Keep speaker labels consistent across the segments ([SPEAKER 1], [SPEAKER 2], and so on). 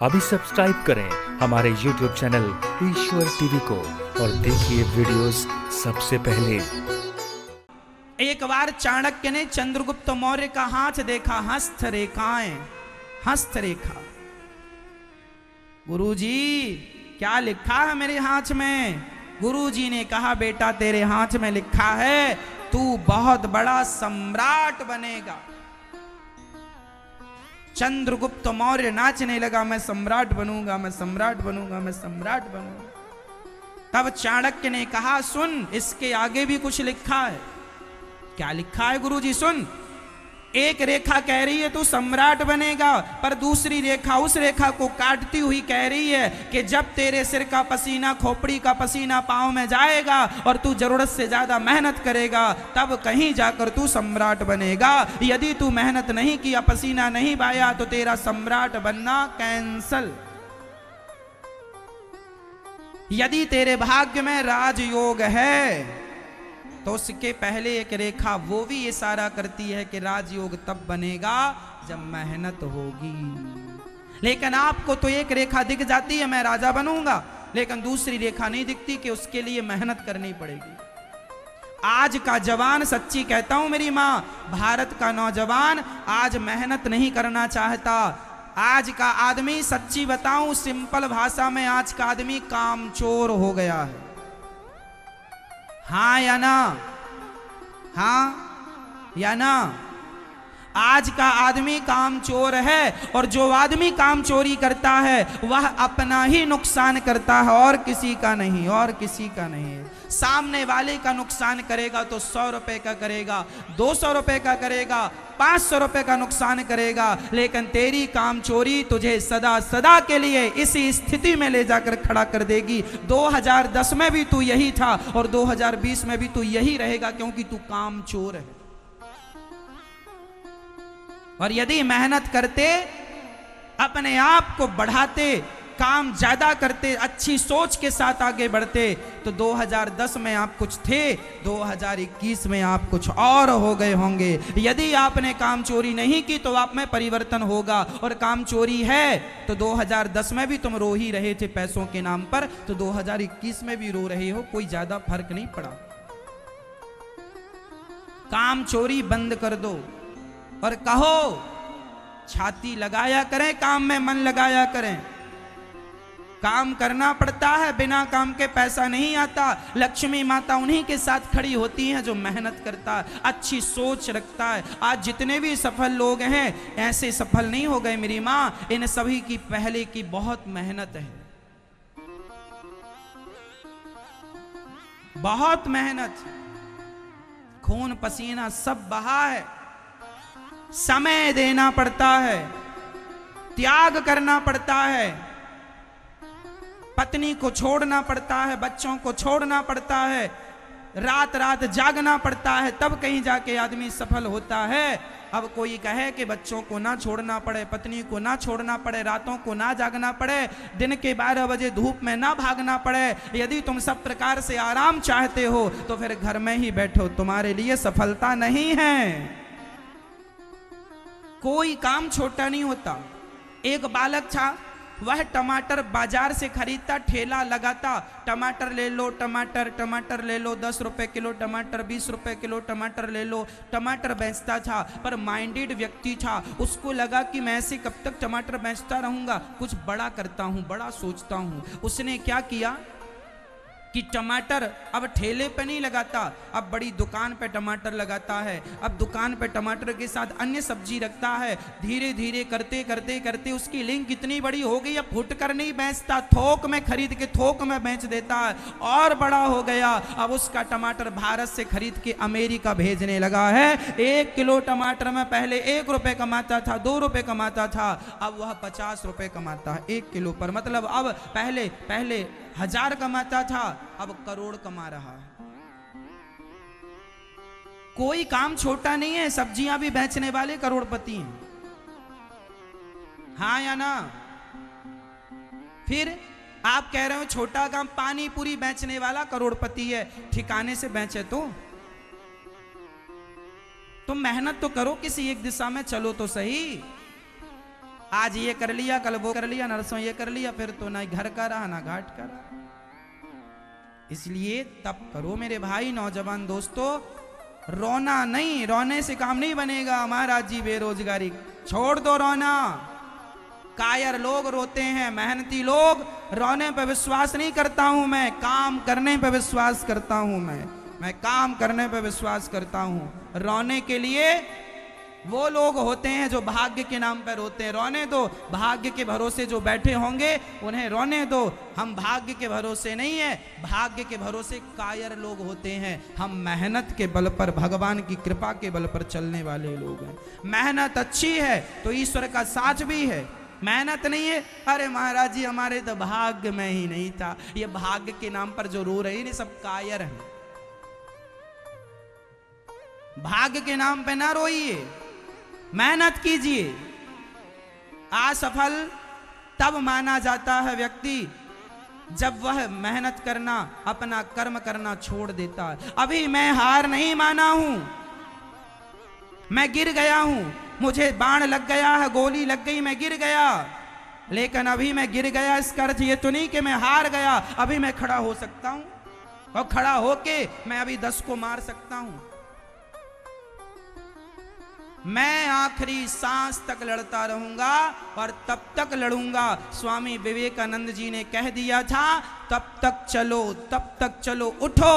[SPEAKER 1] अभी सब्सक्राइब करें हमारे YouTube चैनल ईश्वर टीवी को और देखिए वीडियोस सबसे पहले।
[SPEAKER 2] एक बार चाणक्य ने चंद्रगुप्त मौर्य का हाथ देखा, हस्तरेखाएं, हस्तरेखा। गुरुजी क्या लिखा है मेरे हाथ में? गुरुजी ने कहा बेटा तेरे हाथ में लिखा है तू बहुत बड़ा सम्राट बनेगा। चंद्रगुप्त मौर्य नाचने लगा, मैं सम्राट बनूंगा, मैं सम्राट बनूंगा, मैं सम्राट बनूंगा। तब चाणक्य ने कहा सुन, इसके आगे भी कुछ लिखा है। क्या लिखा है गुरुजी? सुन, एक रेखा कह रही है तू सम्राट बनेगा, पर दूसरी रेखा उस रेखा को काटती हुई कह रही है कि जब तेरे सिर का पसीना, खोपड़ी का पसीना पांव में जाएगा और तू जरूरत से ज्यादा मेहनत करेगा, तब कहीं जाकर तू सम्राट बनेगा। यदि तू मेहनत नहीं किया, पसीना नहीं पाया, तो तेरा सम्राट बनना कैंसल। यदि तेरे भाग्य में राजयोग है तो उसके पहले एक रेखा वो भी इशारा करती है कि राजयोग तब बनेगा जब मेहनत होगी। लेकिन आपको तो एक रेखा दिख जाती है मैं राजा बनूंगा, लेकिन दूसरी रेखा नहीं दिखती कि उसके लिए मेहनत करनी पड़ेगी। आज का जवान, सच्ची कहता हूं मेरी मां, भारत का नौजवान आज मेहनत नहीं करना चाहता। आज का आदमी, सच्ची बताऊं सिंपल भाषा में, आज का आदमी कामचोर हो गया है। हाँ या ना? हाँ या ना? आज का आदमी कामचोर है, और जो आदमी कामचोरी करता है वह अपना ही नुकसान करता है और किसी का नहीं, और किसी का नहीं। सामने वाले का नुकसान करेगा तो 100 रुपए का करेगा, 200 रुपए का करेगा, 500 रुपए का नुकसान करेगा, लेकिन तेरी कामचोरी तुझे सदा सदा के लिए इसी स्थिति में ले जाकर खड़ा कर देगी। 2010 में भी तू यही था और 2020 में भी तू यही रहेगा, क्योंकि तू कामचोर है। और यदि मेहनत करते, अपने आप को बढ़ाते, काम ज्यादा करते, अच्छी सोच के साथ आगे बढ़ते, तो 2010 में आप कुछ थे, 2021 में आप कुछ और हो गए होंगे। यदि आपने काम चोरी नहीं की तो आप में परिवर्तन होगा, और काम चोरी है तो 2010 में भी तुम रो ही रहे थे पैसों के नाम पर, तो 2021 में भी रो रहे हो, कोई ज्यादा फर्क नहीं पड़ा। काम चोरी बंद कर दो और कहो छाती लगाया करें, काम में मन लगाया करें। काम करना पड़ता है, बिना काम के पैसा नहीं आता। लक्ष्मी माता उन्हीं के साथ खड़ी होती हैं जो मेहनत करता है, अच्छी सोच रखता है। आज जितने भी सफल लोग हैं ऐसे सफल नहीं हो गए मेरी माँ, इन सभी की पहले की बहुत मेहनत है, बहुत मेहनत, खून पसीना सब बहा है। समय देना पड़ता है, त्याग करना पड़ता है, पत्नी को छोड़ना पड़ता है, बच्चों को छोड़ना पड़ता है, रात रात जागना पड़ता है, तब कहीं जाके आदमी सफल होता है। अब कोई कहे कि बच्चों को ना छोड़ना पड़े, पत्नी को ना छोड़ना पड़े, रातों को ना जागना पड़े, दिन के 12 बजे धूप में ना भागना पड़े, यदि तुम सब प्रकार से आराम चाहते हो तो फिर घर में ही बैठो, तुम्हारे लिए सफलता नहीं है। कोई काम छोटा नहीं होता। एक बालक था, वह टमाटर बाजार से खरीदता, ठेला लगाता, टमाटर ले लो, टमाटर, टमाटर ले लो, 10 रुपए किलो टमाटर, 20 रुपए किलो टमाटर ले लो, टमाटर बेचता था। पर माइंडेड व्यक्ति था, उसको लगा कि मैं ऐसे कब तक टमाटर बेचता रहूंगा, कुछ बड़ा करता हूं, बड़ा सोचता हूं। उसने क्या किया कि टमाटर अब ठेले पे नहीं लगाता, अब बड़ी दुकान पे टमाटर लगाता है। अब दुकान पे टमाटर के साथ अन्य सब्जी रखता है। धीरे धीरे करते करते करते उसकी लिंक इतनी बड़ी हो गई, अब फुटकर नहीं बेचता, थोक में खरीद के थोक में बेच देता है, और बड़ा हो गया। अब उसका टमाटर भारत से खरीद के अमेरिका भेजने लगा है। 1 किलो टमाटर में पहले 1 रुपए कमाता था, 2 रुपए कमाता था, अब वह 50 रुपए कमाता है 1 किलो पर। मतलब अब पहले 1000 कमाता था, अब करोड़ कमा रहा है। कोई काम छोटा नहीं है, सब्जियां भी बेचने वाले करोड़पति हैं। हाँ या ना? फिर आप कह रहे हो छोटा काम, पानी पूरी बेचने वाला करोड़पति है, ठिकाने से बेचे तो तुम मेहनत तो करो, किसी एक दिशा में चलो तो सही। आज ये कर लिया, कल वो कर लिया, नरसों ये कर लिया, फिर तो ना घर का रहा ना घाट का रहा। इसलिए तब करो मेरे भाई नौजवान दोस्तों, रोना नहीं, रोने से काम नहीं बनेगा। महाराज जी बेरोजगारी छोड़ दो रोना। कायर लोग रोते हैं, मेहनती लोग रोने पे विश्वास नहीं करता हूं मैं, काम करने पे विश्वास करता हूं मैं काम करने पे विश्वास करता हूं। रोने के लिए वो लोग होते हैं जो भाग्य के नाम पर रोते हैं। रोने दो, भाग्य के भरोसे जो बैठे होंगे उन्हें रोने दो। हम भाग्य के भरोसे नहीं है, भाग्य के भरोसे कायर लोग होते हैं। हम मेहनत के बल पर, भगवान की कृपा के बल पर चलने वाले लोग हैं। मेहनत अच्छी है तो ईश्वर का साथ भी है। मेहनत नहीं है, अरे महाराज जी हमारे तो भाग्य में ही नहीं था, ये भाग्य के नाम पर जो रो रहे हैं सब कायर हैं। भाग्य के नाम पे ना रोइए, मेहनत कीजिए। असफल तब माना जाता है व्यक्ति जब वह मेहनत करना, अपना कर्म करना छोड़ देता है। अभी मैं हार नहीं माना हूं, मैं गिर गया हूं, मुझे बाण लग गया है, गोली लग गई, मैं गिर गया, लेकिन अभी मैं गिर गया इसका अर्थ ये तो नहीं कि मैं हार गया। अभी मैं खड़ा हो सकता हूं और खड़ा होके मैं अभी 10 को मार सकता हूं। मैं आखिरी सांस तक लड़ता रहूंगा और तब तक लड़ूंगा। स्वामी विवेकानंद जी ने कह दिया था, तब तक चलो, तब तक चलो, उठो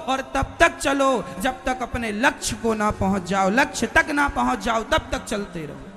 [SPEAKER 2] और तब तक चलो जब तक अपने लक्ष्य को ना पहुंच जाओ, लक्ष्य तक ना पहुंच जाओ, तब तक चलते रहो।